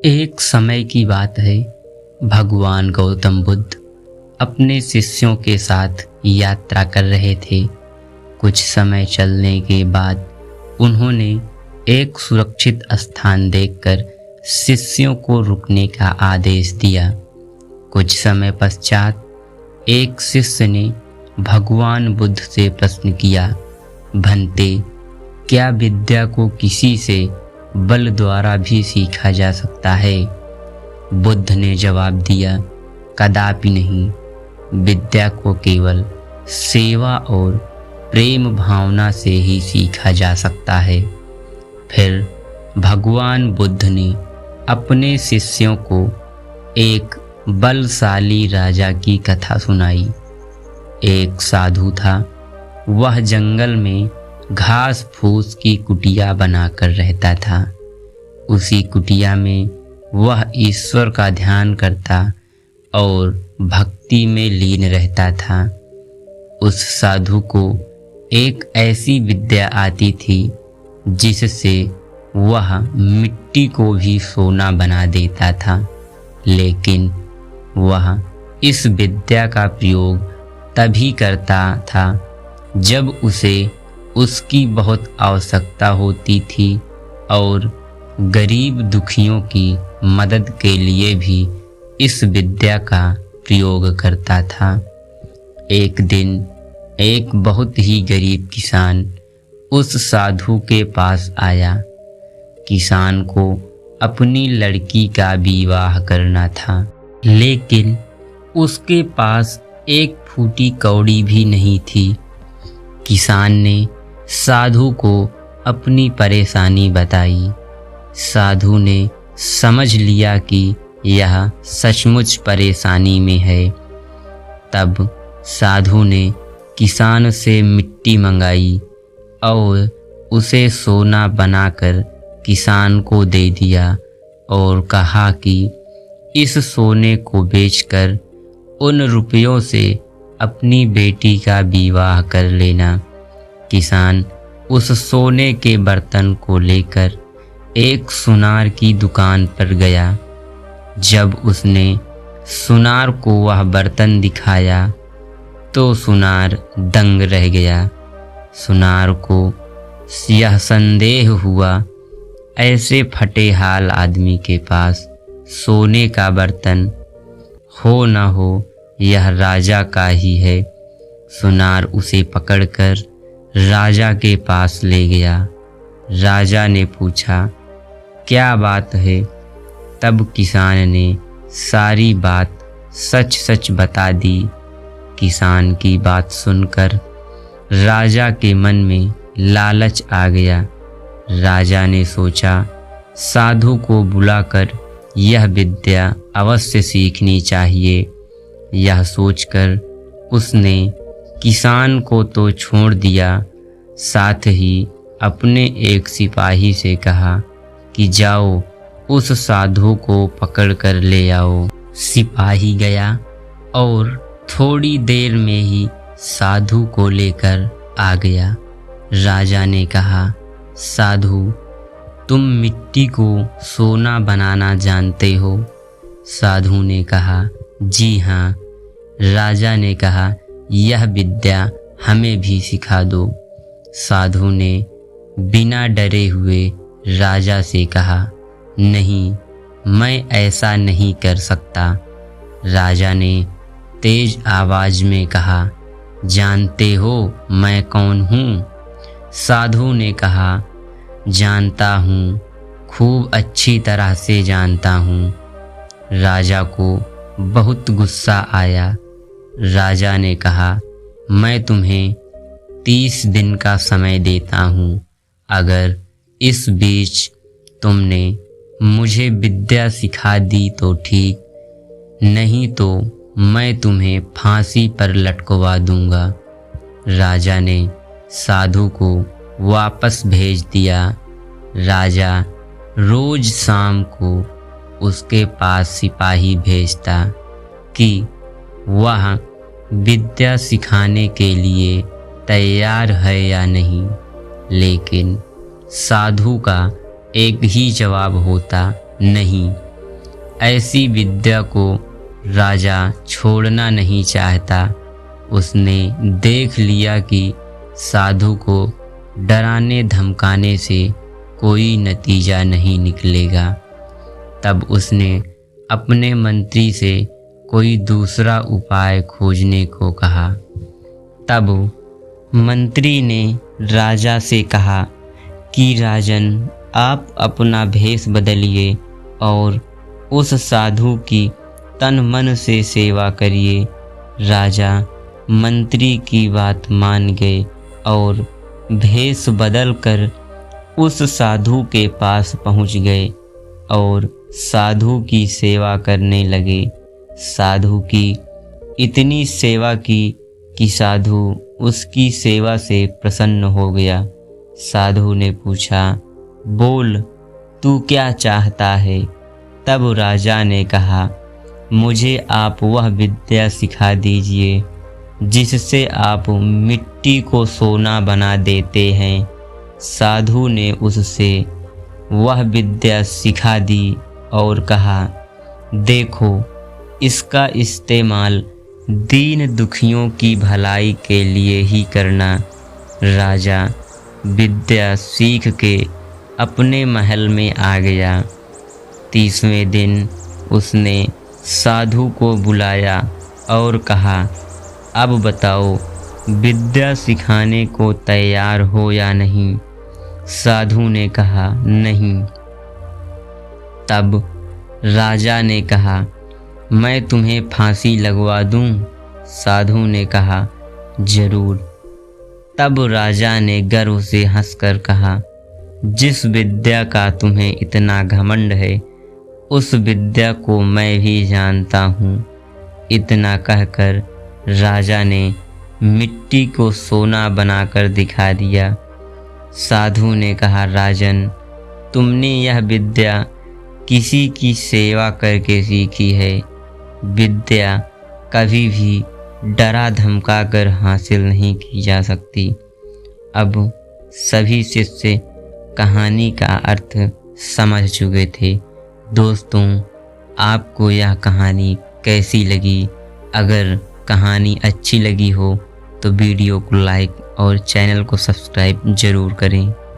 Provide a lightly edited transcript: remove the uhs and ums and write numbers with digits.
एक समय की बात है। भगवान गौतम बुद्ध अपने शिष्यों के साथ यात्रा कर रहे थे। कुछ समय चलने के बाद उन्होंने एक सुरक्षित स्थान देखकर शिष्यों को रुकने का आदेश दिया। कुछ समय पश्चात एक शिष्य ने भगवान बुद्ध से प्रश्न किया, भंते, क्या विद्या को किसी से बल द्वारा भी सीखा जा सकता है? बुद्ध ने जवाब दिया, कदापि नहीं। विद्या को केवल सेवा और प्रेम भावना से ही सीखा जा सकता है। फिर भगवान बुद्ध ने अपने शिष्यों को एक बलशाली राजा की कथा सुनाई। एक साधु था। वह जंगल में घास फूस की कुटिया बनाकर रहता था। उसी कुटिया में वह ईश्वर का ध्यान करता और भक्ति में लीन रहता था। उस साधु को एक ऐसी विद्या आती थी जिससे वह मिट्टी को भी सोना बना देता था, लेकिन वह इस विद्या का प्रयोग तभी करता था जब उसे उसकी बहुत आवश्यकता होती थी और गरीब दुखियों की मदद के लिए भी इस विद्या का प्रयोग करता था। एक दिन एक बहुत ही गरीब किसान उस साधु के पास आया। किसान को अपनी लड़की का विवाह करना था, लेकिन उसके पास एक फूटी कौड़ी भी नहीं थी। किसान ने साधु को अपनी परेशानी बताई। साधु ने समझ लिया कि यह सचमुच परेशानी में है। तब साधु ने किसान से मिट्टी मंगाई और उसे सोना बनाकर किसान को दे दिया और कहा कि इस सोने को बेचकर उन रुपयों से अपनी बेटी का विवाह कर लेना। किसान उस सोने के बर्तन को लेकर एक सुनार की दुकान पर गया। जब उसने सुनार को वह बर्तन दिखाया तो सुनार दंग रह गया। सुनार को यह संदेह हुआ, ऐसे फटे हाल आदमी के पास सोने का बर्तन हो न हो यह राजा का ही है। सुनार उसे पकड़कर राजा के पास ले गया। राजा ने पूछा, क्या बात है? तब किसान ने सारी बात सच सच बता दी। किसान की बात सुनकर राजा के मन में लालच आ गया। राजा ने सोचा, साधु को बुलाकर यह विद्या अवश्य सीखनी चाहिए। यह सोचकर उसने किसान को तो छोड़ दिया, साथ ही अपने एक सिपाही से कहा कि जाओ उस साधु को पकड़ कर ले आओ। सिपाही गया और थोड़ी देर में ही साधु को लेकर आ गया। राजा ने कहा, साधु, तुम मिट्टी को सोना बनाना जानते हो? साधु ने कहा, जी हाँ। राजा ने कहा, यह विद्या हमें भी सिखा दो। साधु ने बिना डरे हुए राजा से कहा, नहीं, मैं ऐसा नहीं कर सकता। राजा ने तेज आवाज में कहा, जानते हो मैं कौन हूँ? साधु ने कहा, जानता हूँ, खूब अच्छी तरह से जानता हूँ। राजा को बहुत गुस्सा आया। राजा ने कहा, मैं तुम्हें 30 दिन का समय देता हूँ। अगर इस बीच तुमने मुझे विद्या सिखा दी तो ठीक, नहीं तो मैं तुम्हें फांसी पर लटकवा दूंगा। राजा ने साधु को वापस भेज दिया। राजा रोज शाम को उसके पास सिपाही भेजता कि वह विद्या सिखाने के लिए तैयार है या नहीं, लेकिन साधु का एक ही जवाब होता, नहीं, ऐसी विद्या को राजा छोड़ना नहीं चाहता। उसने देख लिया कि साधु को डराने धमकाने से कोई नतीजा नहीं निकलेगा। तब उसने अपने मंत्री से कोई दूसरा उपाय खोजने को कहा। तब मंत्री ने राजा से कहा कि राजन, आप अपना भेष बदलिए और उस साधु की तन मन से सेवा करिए। राजा मंत्री की बात मान गए और भेष बदलकर उस साधु के पास पहुंच गए और साधु की सेवा करने लगे। साधु की इतनी सेवा की कि साधु उसकी सेवा से प्रसन्न हो गया। साधु ने पूछा, बोल, तू क्या चाहता है? तब राजा ने कहा, मुझे आप वह विद्या सिखा दीजिए जिससे आप मिट्टी को सोना बना देते हैं। साधु ने उससे वह विद्या सिखा दी और कहा, देखो, इसका इस्तेमाल दीन दुखियों की भलाई के लिए ही करना। राजा विद्या सीख के अपने महल में आ गया। 30वें दिन उसने साधु को बुलाया और कहा, अब बताओ, विद्या सिखाने को तैयार हो या नहीं? साधु ने कहा, नहीं। तब राजा ने कहा, मैं तुम्हें फांसी लगवा दूं? साधु ने कहा, जरूर। तब राजा ने गर्व से हंसकर कहा, जिस विद्या का तुम्हें इतना घमंड है, उस विद्या को मैं भी जानता हूँ। इतना कहकर राजा ने मिट्टी को सोना बनाकर दिखा दिया। साधु ने कहा, राजन, तुमने यह विद्या किसी की सेवा करके सीखी है। विद्या कभी भी डरा धमका कर हासिल नहीं की जा सकती। अब सभी शिष्य कहानी का अर्थ समझ चुके थे। दोस्तों, आपको यह कहानी कैसी लगी? अगर कहानी अच्छी लगी हो तो वीडियो को लाइक और चैनल को सब्सक्राइब ज़रूर करें।